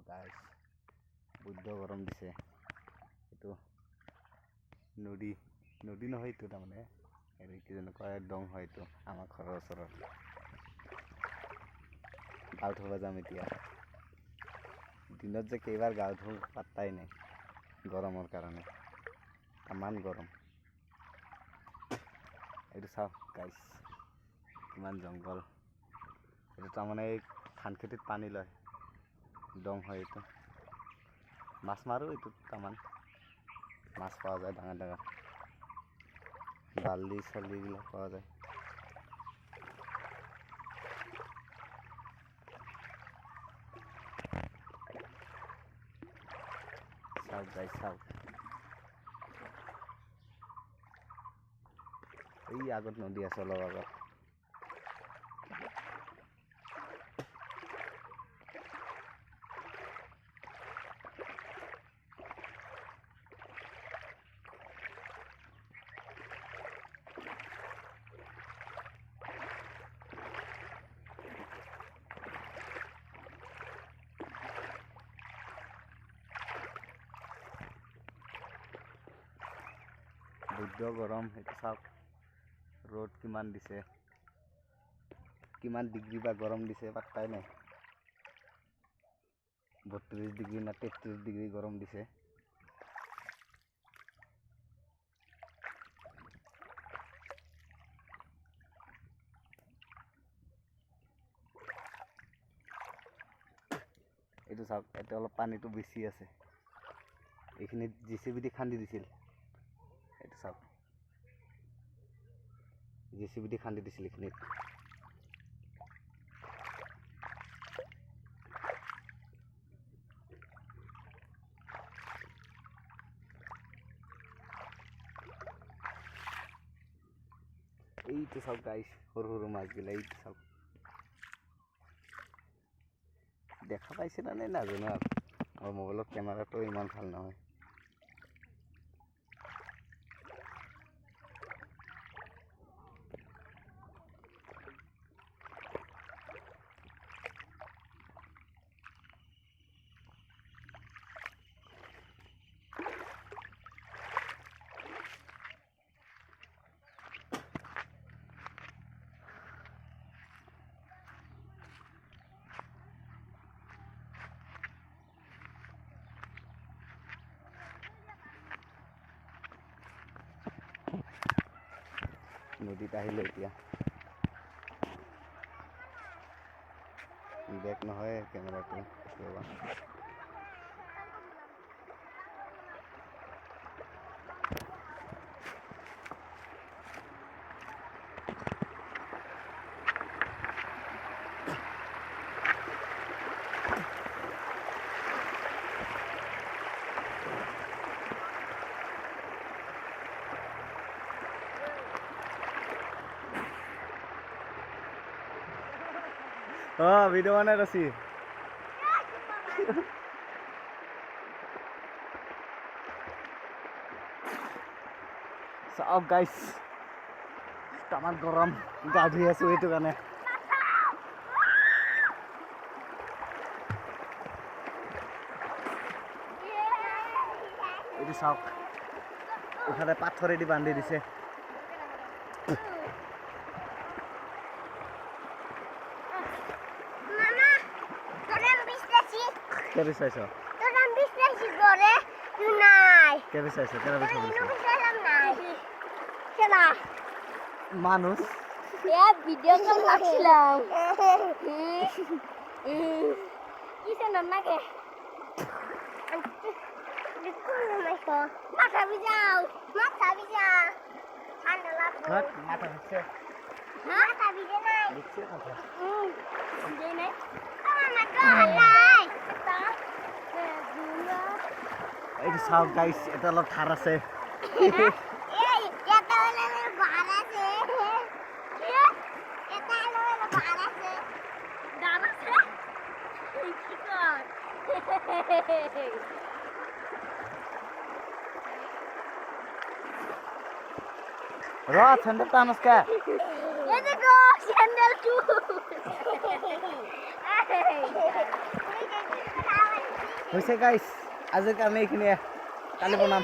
গাইছ বুদ্ধ গৰম দিছে। এইটো নদী নহয়, এইটো তাৰমানে হেৰি কি যেনেকুৱা দং হয়। এইটো আমাৰ ঘৰৰ ওচৰত গাঁও ধুব যাম এতিয়া। দিনত যে কেইবাৰ গাঁও ধুওঁ পাত্তাই নাই, গৰমৰ কাৰণে ইমান গৰম। এইটো চাওক গাইছ, কিমান জংঘল। এইটো তাৰমানে এই ধান খেতিত পানী লয়, দং হয় এইটো। মাছ মাৰোঁ এইটোত, তামান মাছ পোৱা যায় ডাঙৰ ডাঙৰ, বালি চালিবিলাক পোৱা যায়। চাওক গাইছ চাওক, এই আগত নদী আছে অলপ আগত। বুদ্ধ গৰম, সেইটো চাওক ৰ'দ কিমান দিছে, কিমান ডিগ্ৰী বা গৰম দিছে পাত্তাই নাই। 32 ডিগ্ৰী না 33 ডিগ্ৰী গৰম দিছে। এইটো চাওক, এতিয়া অলপ পানীটো বেছি আছে। এইখিনিত JCB দি খান্দি দিছিল। এইটো চাওক, JCB দি খান্দি দিছিল এইখিনিত। এইটো চাওক গাইছ, সৰু সৰু মাছবিলাক এইটো চাওক। দেখা পাইছিলা নে নাজানো আৰু, মোৰ মোবাইলত কেমেৰাটো ইমান ভাল নহয়। নদীত আহিলে এতিয়া, বেক নহয় কেমেৰাটো কেতিয়াবা। ভিডিও বনাই আছি। চাওক গাইছ, তামান গৰম, গা ধুই আছো এইটো কাৰণে। এইটো চাওক, ইফালে পাথৰেদি বান্ধি দিছে। কে বিচাইছ? মানুষ ভিডিও কল লাগছিলাম। মাথা ভিজাও, মাথা ভিজা, ঠান্ডা লাগবে। মাথা ভিজছে? মাথা ভিজে নাই। ভিজছে মাথা? ভিজে নাই। আমার তো নাই। এই চাওক গাইছ, এটা অলপ ঠাৰ আছে। স্যান্ডেল টানস কে? স্যান্ডেল হৈছে গাইছ আজিৰ কাৰণে এইখিনিয়ে কালি বনাম